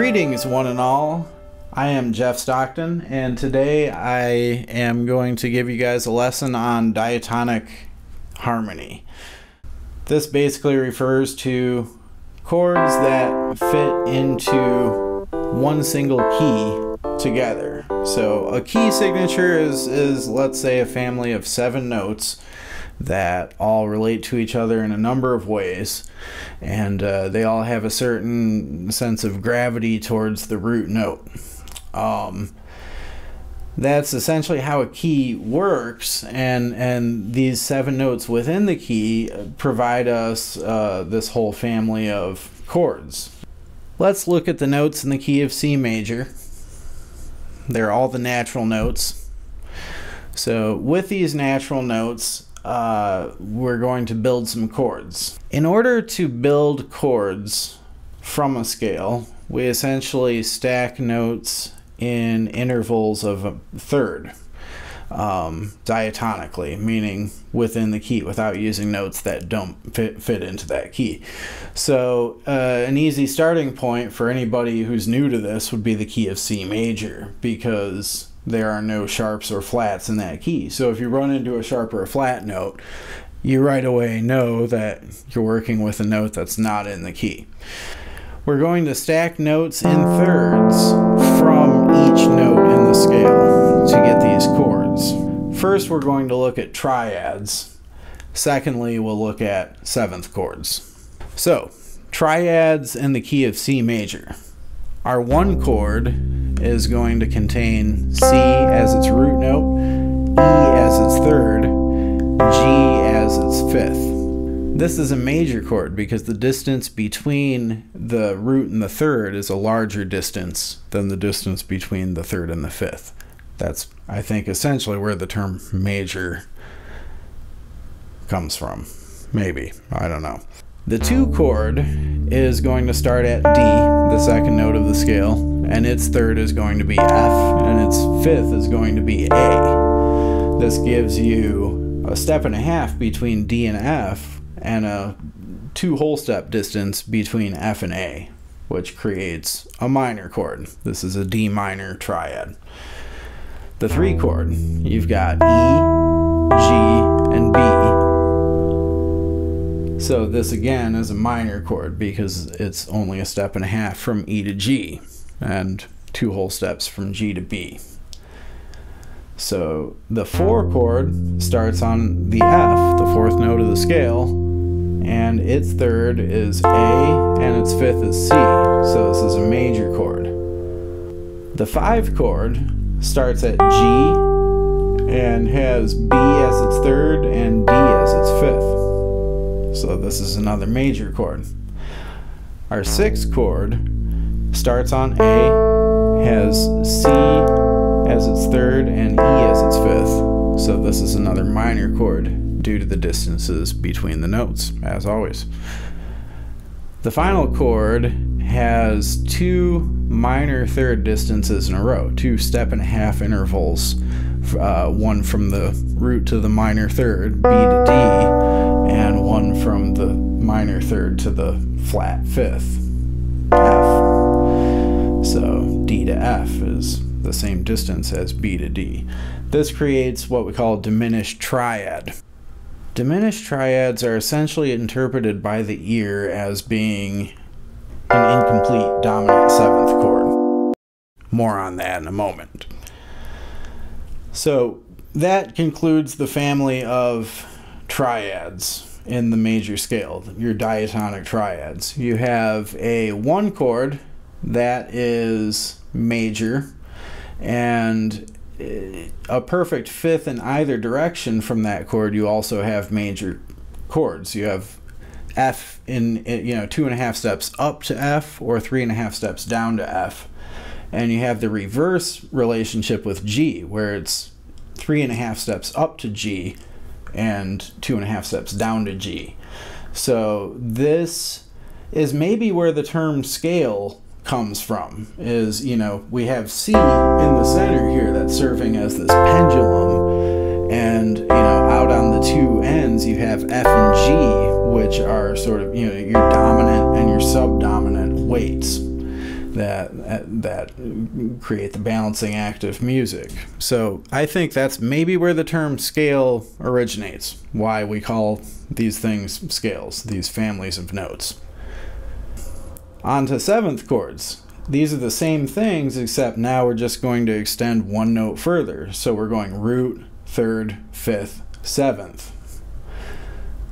Greetings, one and all. I am Jeff Stockton, and today I am going to give you guys a lesson on diatonic harmony. This basically refers to chords that fit into one single key together. So a key signature is let's say a family of 7 notes that all relate to each other in a number of ways, and they all have a certain sense of gravity towards the root note. That's essentially how a key works, and these 7 notes within the key provide us this whole family of chords. Let's look at the notes in the key of C major. They're all the natural notes. So with these natural notes, we're going to build some chords. In order to build chords from a scale, we essentially stack notes in intervals of a third, diatonically, meaning within the key, without using notes that don't fit into that key. So an easy starting point for anybody who's new to this would be the key of C major, because there are no sharps or flats in that key. So if you run into a sharp or a flat note, you right away know that you're working with a note that's not in the key. We're going to stack notes in thirds from each note in the scale to get these chords. First, we're going to look at triads. Secondly, we'll look at 7th chords. So, triads in the key of C major. Our 1 chord is going to contain C as its root note, E as its third, G as its 5th. This is a major chord because the distance between the root and the third is a larger distance than the distance between the third and the 5th. That's, I think, essentially where the term major comes from. Maybe, I don't know. The 2 chord is going to start at D, the 2nd note of the scale, and its third is going to be F, and its 5th is going to be A. This gives you a step and a half between D and F, and a 2 whole step distance between F and A, which creates a minor chord. This is a D minor triad. The 3 chord, you've got E, G, and B. So this again is a minor chord because it's only a step and a half from E to G and 2 whole steps from G to B. So the 4 chord starts on the F, the 4th note of the scale, and its third is A and its 5th is C. So this is a major chord. The 5 chord starts at G and has B as its third and D as its 5th. So this is another major chord. Our 6th chord starts on A, has C as its third and E as its 5th. So this is another minor chord due to the distances between the notes, as always. The final chord has 2 minor third distances in a row, 2 step and a half intervals, one from the root to the minor third, B to D, and one from the minor third to the flat 5th, F. So D to F is the same distance as B to D. This creates what we call a diminished triad. Diminished triads are essentially interpreted by the ear as being an incomplete dominant 7th chord. More on that in a moment. So that concludes the family of triads in the major scale, your diatonic triads. You have a 1 chord that is major, and a perfect 5th in either direction from that chord. You also have major chords. You have F in 2.5 steps up to F or 3.5 steps down to F, and you have the reverse relationship with G, where it's 3.5 steps up to G and 2.5 steps down to G. So this is maybe where the term scale comes from, is, we have C in the center here that's serving as this pendulum, and out on the 2 ends you have F and G, which are sort of your dominant and your subdominant weights. that create the balancing act of music. So I think that's maybe where the term scale originates, why we call these things scales, these families of notes. On to seventh chords. These are the same things, except now we're just going to extend one note further. So we're going root, third, fifth, seventh.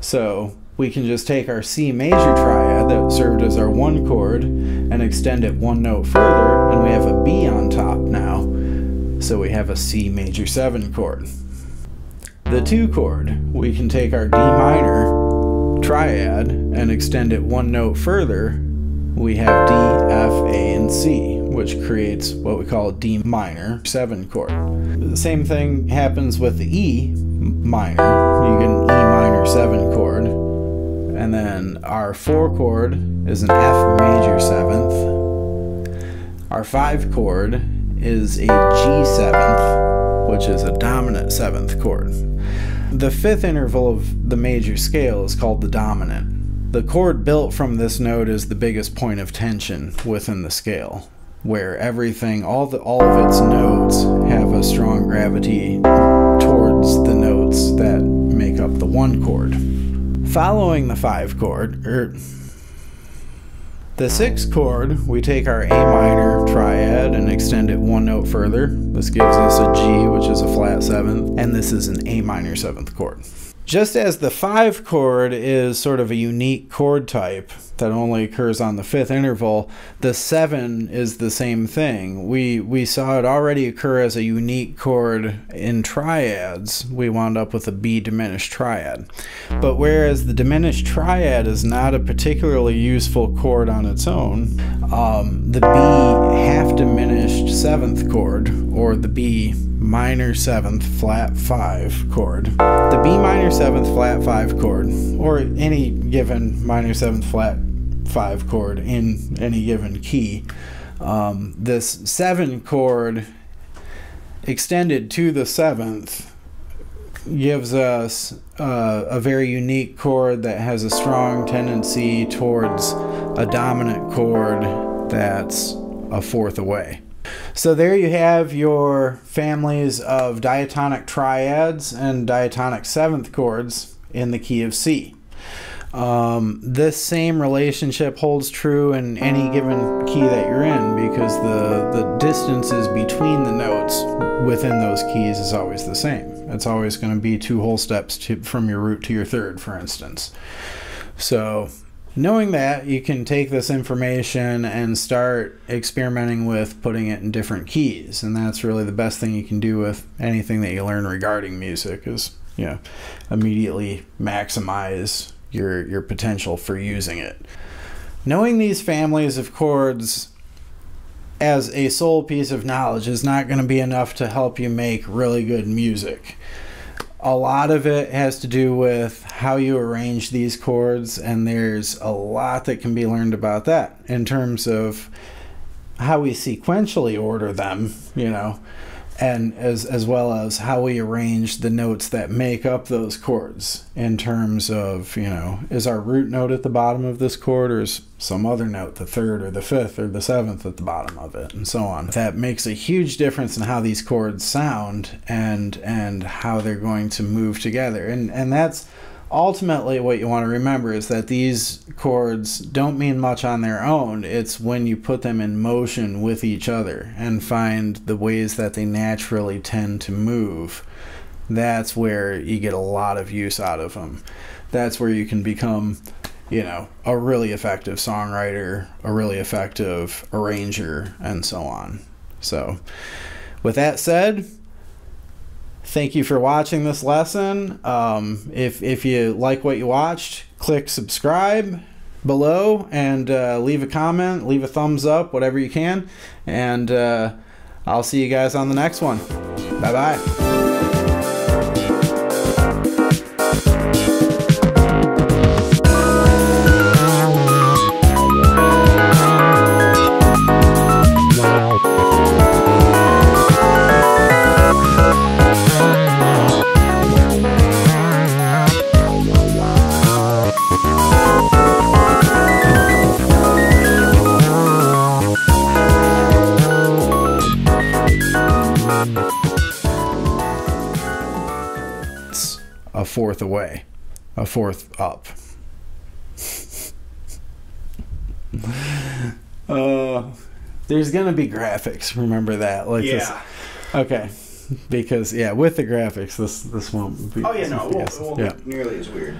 So we can just take our C major triad that served as our one chord and extend it one note further, and we have a B on top now. So we have a C major 7 chord. The 2 chord, we can take our D minor triad and extend it one note further. We have D, F, A, and C, which creates what we call a D minor 7 chord. The same thing happens with the E minor. You get an E minor 7 chord. And then our 4 chord is an F major 7th. Our 5 chord is a G 7th, which is a dominant 7th chord. The 5th interval of the major scale is called the dominant. The chord built from this note is the biggest point of tension within the scale, where everything, all of its notes have a strong gravity towards the notes that make up the 1 chord. Following the 5 chord, the 6 chord, we take our A minor triad and extend it one note further. This gives us a G, which is a flat 7th, and this is an A minor 7th chord. Just as the 5 chord is sort of a unique chord type that only occurs on the 5th interval, the 7 is the same thing. We saw it already occur as a unique chord in triads. We wound up with a B diminished triad. But whereas the diminished triad is not a particularly useful chord on its own, the B half diminished 7th chord, or the B minor 7th flat 5 chord. The B minor 7th flat 5 chord, or any given minor 7th flat 5 chord in any given key, this 7 chord extended to the 7th gives us a very unique chord that has a strong tendency towards a dominant chord that's a 4th away. So there you have your families of diatonic triads and diatonic 7th chords in the key of C. This same relationship holds true in any given key that you're in, because the distances between the notes within those keys is always the same. It's always going to be 2 whole steps from your root to your third, for instance. So knowing that, you can take this information and start experimenting with putting it in different keys, and that's really the best thing you can do with anything that you learn regarding music, is, you know, immediately maximize your potential for using it. Knowing these families of chords as a sole piece of knowledge is not going to be enough to help you make really good music. A lot of it has to do with how you arrange these chords, and there's a lot that can be learned about that in terms of how we sequentially order them, you know, and as well as how we arrange the notes that make up those chords, in terms of, you know, is our root note at the bottom of this chord, or is some other note, the 3rd or the 5th or the 7th, at the bottom of it, and so on. That makes a huge difference in how these chords sound and how they're going to move together. And that's ultimately what you want to remember, is that these chords don't mean much on their own. It's when you put them in motion with each other and find the ways that they naturally tend to move. That's where you get a lot of use out of them. That's where you can become, you know, a really effective songwriter, a really effective arranger, and so on. So with that said, thank you for watching this lesson. If you like what you watched, click subscribe below and leave a comment, leave a thumbs up, whatever you can. And I'll see you guys on the next one. Bye-bye. fourth away, a fourth up. There's gonna be graphics. Remember that. Like this. Okay. Because with the graphics, this won't be. Oh yeah, no, it won't be nearly as weird.